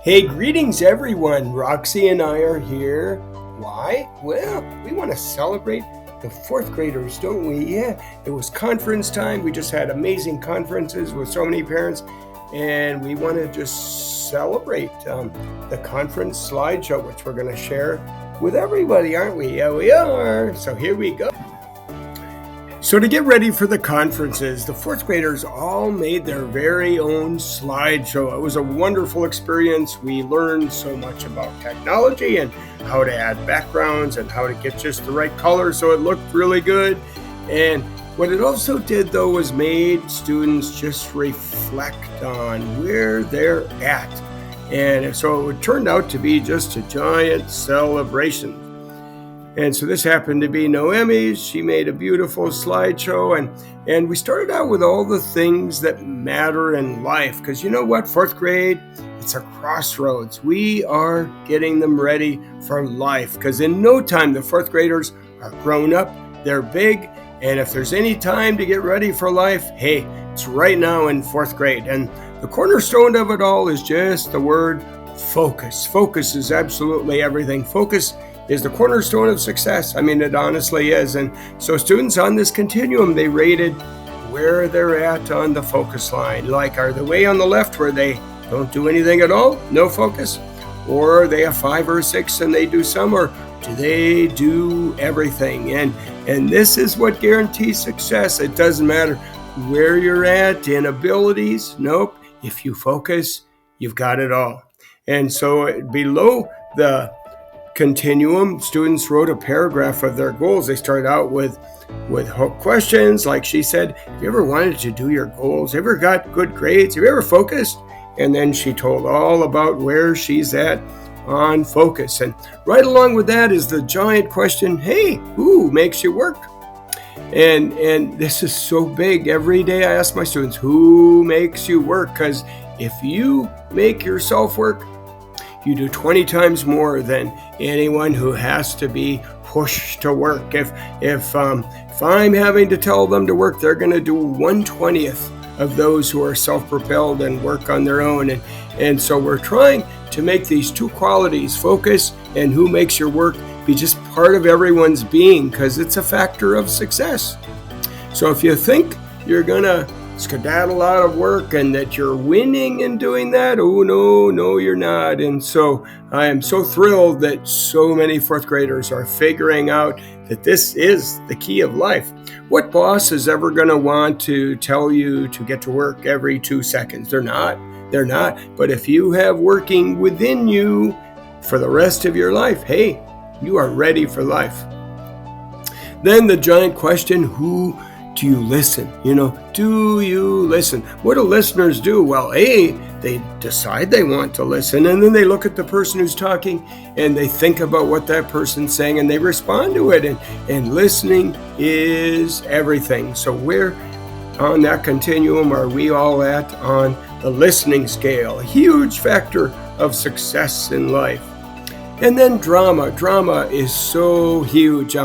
Hey, greetings everyone. Roxy and I are here. Why? Well, we want to celebrate the fourth graders, don't we? Yeah, it was conference time. We just had amazing conferences with so many parents, and we want to just celebrate the conference slideshow, which we're going to share with everybody, aren't we? Yeah, we are. So here we go. So to get ready for the conferences, the fourth graders all made their very own slideshow. It was a wonderful experience. We learned so much about technology and how to add backgrounds and how to get just the right color so it looked really good. And what it also did, though, was made students just reflect on where they're at. And so it turned out to be just a giant celebration. And so this happened to be Noemi's. She made a beautiful slideshow, and we started out with all the things that matter in life. Because you know what, fourth grade, it's a crossroads. We are getting them ready for life. Because in no time, the fourth graders are grown up, they're big, and if there's any time to get ready for life, hey, it's right now in fourth grade. And the cornerstone of it all is just the word focus. Focus is absolutely everything. Focus is the cornerstone of success. I mean, it honestly is. And so students on this continuum, they rated where they're at on the focus line. Like, are they way on the left where they don't do anything at all, no focus? Or are they a 5 or a 6 and they do some? Or do they do everything? And this is what guarantees success. It doesn't matter where you're at in abilities. Nope. If you focus, you've got it all. And so below the continuum, students wrote a paragraph of their goals. They started out with questions like she said, have you ever wanted to do your goals? Have you ever got good grades? Have you ever focused? And then she told all about where she's at on focus. And right along with that is the giant question, hey, who makes you work? And this is so big. Every day I ask my students, who makes you work? Because if you make yourself work, you do 20 times more than anyone who has to be pushed to work. If I'm having to tell them to work, they're going to do 1/20th of those who are self-propelled and work on their own. And so we're trying to make these two qualities, focus and who makes your work, be just part of everyone's being, because it's a factor of success. So if you think you're going to skedaddle out of work and that you're winning in doing that, oh no, you're not. And so I am so thrilled that so many fourth graders are figuring out that this is the key of life. What boss is ever going to want to tell you to get to work every 2 seconds? They're not. But if you have working within you for the rest of your life, hey, you are ready for life. Then the giant question, who do you listen? Do you listen? What do listeners do? Well, they decide they want to listen, and then they look at the person who's talking, and they think about what that person's saying, and they respond to it. And listening is everything. So where on that continuum are we all at on the listening scale? A huge factor of success in life. And then drama. Drama is so huge.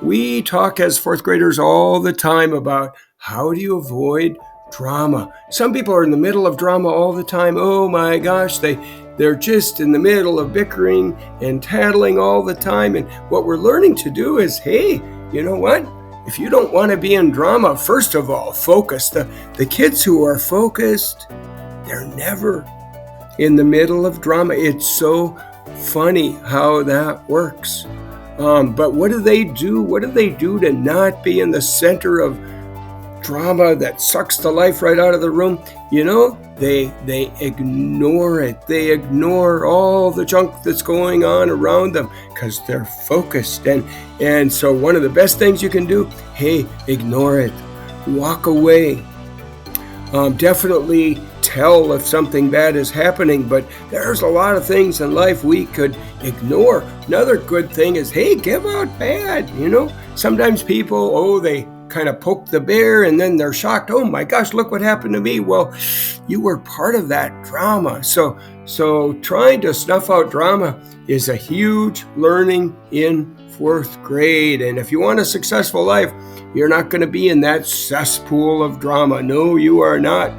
We talk as fourth graders all the time about how do you avoid drama. Some people are in the middle of drama all the time. Oh my gosh, they're just in the middle of bickering and tattling all the time. And what we're learning to do is, hey, you know what? If you don't want to be in drama, first of all, focus. The kids who are focused, they're never in the middle of drama. It's so funny how that works. But what do they do? What do they do to not be in the center of drama that sucks the life right out of the room? They ignore it. They ignore all the junk that's going on around them because they're focused. And so one of the best things you can do, hey, ignore it. Walk away. Definitely tell if something bad is happening, but there's a lot of things in life we could ignore. Another good thing is, hey, give out bad. Sometimes people, they kind of poke the bear and then they're shocked. Oh my gosh, look what happened to me. Well, you were part of that drama. So trying to snuff out drama is a huge learning in fourth grade. And if you want a successful life, you're not going to be in that cesspool of drama. No, you are not.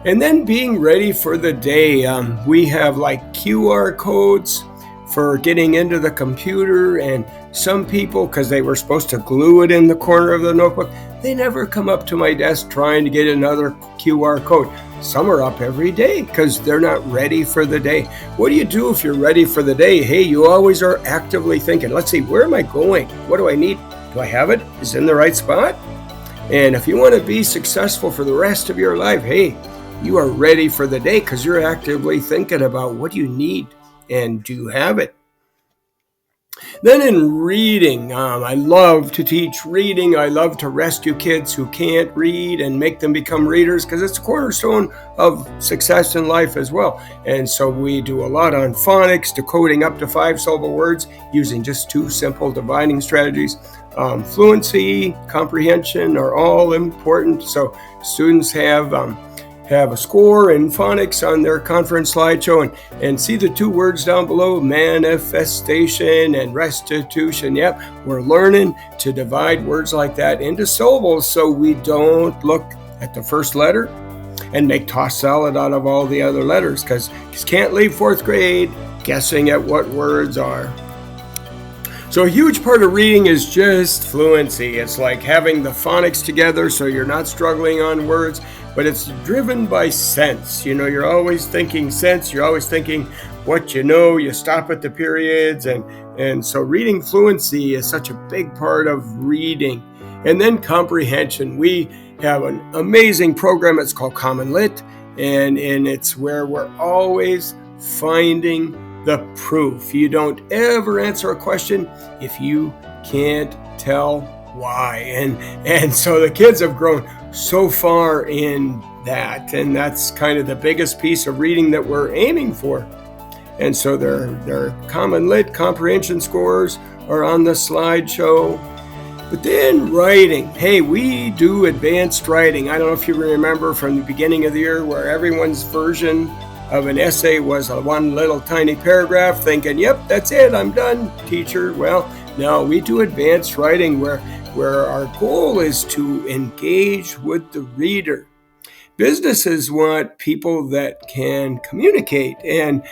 And then being ready for the day. We have like QR codes for getting into the computer, and some people, because they were supposed to glue it in the corner of the notebook, they never come up to my desk trying to get another QR code. Some are up every day because they're not ready for the day. What do you do if you're ready for the day? Hey, you always are actively thinking, let's see, where am I going? What do I need? Do I have it? Is it in the right spot? And if you want to be successful for the rest of your life, hey, you are ready for the day because you're actively thinking about what you need and do you have it. Then in reading, I love to teach reading. I love to rescue kids who can't read and make them become readers because it's a cornerstone of success in life as well. And so we do a lot on phonics, decoding up to 5-syllable words using just 2 simple dividing strategies. Fluency, comprehension are all important. So students have a score in phonics on their conference slideshow and see the 2 words down below, manifestation and restitution. Yep, we're learning to divide words like that into syllables so we don't look at the first letter and make tossed salad out of all the other letters because you can't leave 4th grade guessing at what words are. So a huge part of reading is just fluency. It's like having the phonics together so you're not struggling on words, but it's driven by sense. You know, you're always thinking sense. You're always thinking what you know. You stop at the periods. And so reading fluency is such a big part of reading. And then comprehension. We have an amazing program. It's called Common Lit. And it's where we're always finding the proof. You don't ever answer a question if you can't tell why. And so the kids have grown so far in that, and that's kind of the biggest piece of reading that we're aiming for. And so their Common Lit comprehension scores are on the slideshow. But then writing. Hey, we do advanced writing. I don't know if you remember from the beginning of the year where everyone's version of an essay was a 1 little tiny paragraph, thinking, yep, that's it, I'm done, teacher. Well, no, we do advanced writing where our goal is to engage with the reader. Businesses want people that can communicate, and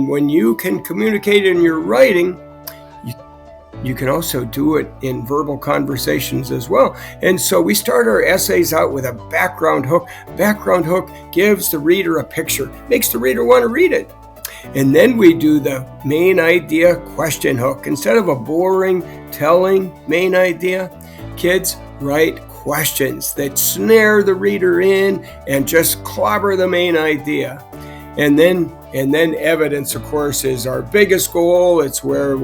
when you can communicate in your writing, you can also do it in verbal conversations as well. And so we start our essays out with a background hook. Background hook gives the reader a picture, makes the reader want to read it. And then we do the main idea question hook. Instead of a boring telling main idea, kids write questions that snare the reader in and just clobber the main idea. And then evidence, of course, is our biggest goal. It's where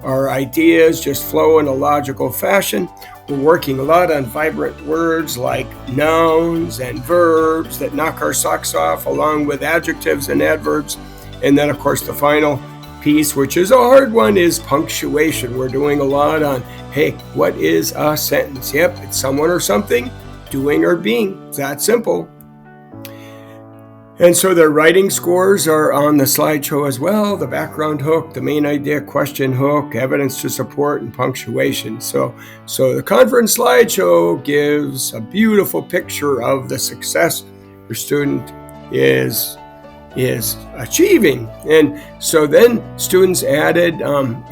our ideas just flow in a logical fashion. We're working a lot on vibrant words like nouns and verbs that knock our socks off, along with adjectives and adverbs. And then, of course, the final piece, which is a hard one, is punctuation. We're doing a lot on, hey, what is a sentence? Yep, it's someone or something, doing or being. It's that simple. And so their writing scores are on the slideshow as well, the background hook, the main idea question hook, evidence to support, and punctuation. So the conference slideshow gives a beautiful picture of the success your student is achieving. And so then students added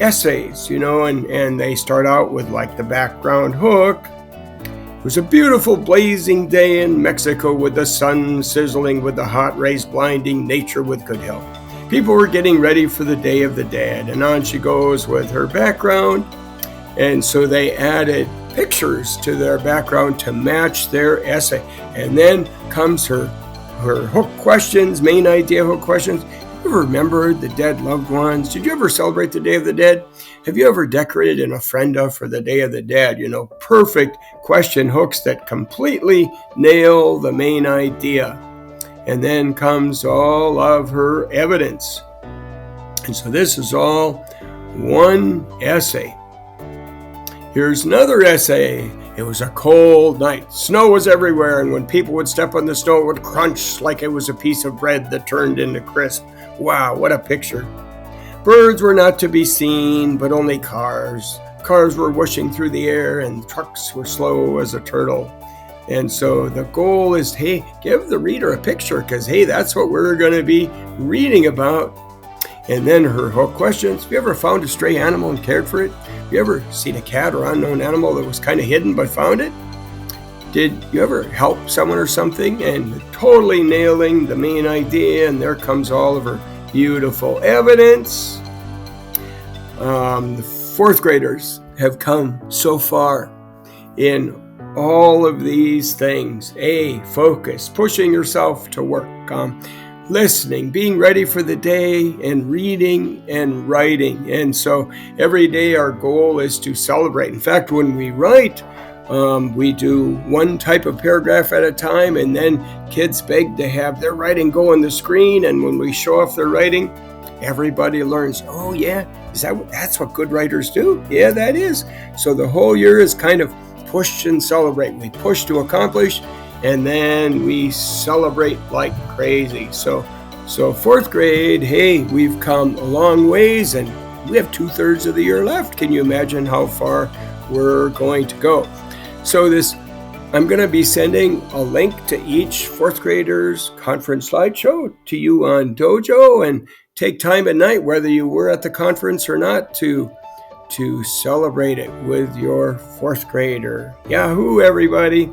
essays, and they start out with like the background hook. It was a beautiful blazing day in Mexico with the sun sizzling with the hot rays blinding, nature with good health. People were getting ready for the Day of the Dead, and on she goes with her background. And so they added pictures to their background to match their essay. And then comes her hook questions, main idea hook questions. You ever remembered the dead loved ones? Did you ever celebrate the Day of the Dead? Have you ever decorated an ofrenda for the Day of the Dead? Perfect question hooks that completely nail the main idea. And then comes all of her evidence. And so this is all one essay. Here's another essay. It was a cold night. Snow was everywhere, and when people would step on the snow, it would crunch like it was a piece of bread that turned into crisp. Wow, what a picture. Birds were not to be seen, but only cars. Cars were whooshing through the air, and trucks were slow as a turtle. And so the goal is, hey, give the reader a picture because, hey, that's what we're going to be reading about. And then her whole questions: have you ever found a stray animal and cared for it? Have you ever seen a cat or unknown animal that was kind of hidden but found it? Did you ever help someone or something? And totally nailing the main idea. And there comes all of her beautiful evidence. The fourth graders have come so far in all of these things. Focus, pushing yourself to work, listening, being ready for the day, and reading and writing. And so every day our goal is to celebrate. In fact, when we write, we do one type of paragraph at a time, and then kids beg to have their writing go on the screen. And when we show off their writing, everybody learns, oh yeah, that's what good writers do? Yeah, that is. So the whole year is kind of push and celebrate. We push to accomplish, and then we celebrate like crazy. So fourth grade, hey, we've come a long ways, and we have 2/3 of the year left. Can you imagine how far we're going to go? So I'm going to be sending a link to each fourth grader's conference slideshow to you on Dojo, and take time at night, whether you were at the conference or not, to celebrate it with your fourth grader. Yahoo, everybody.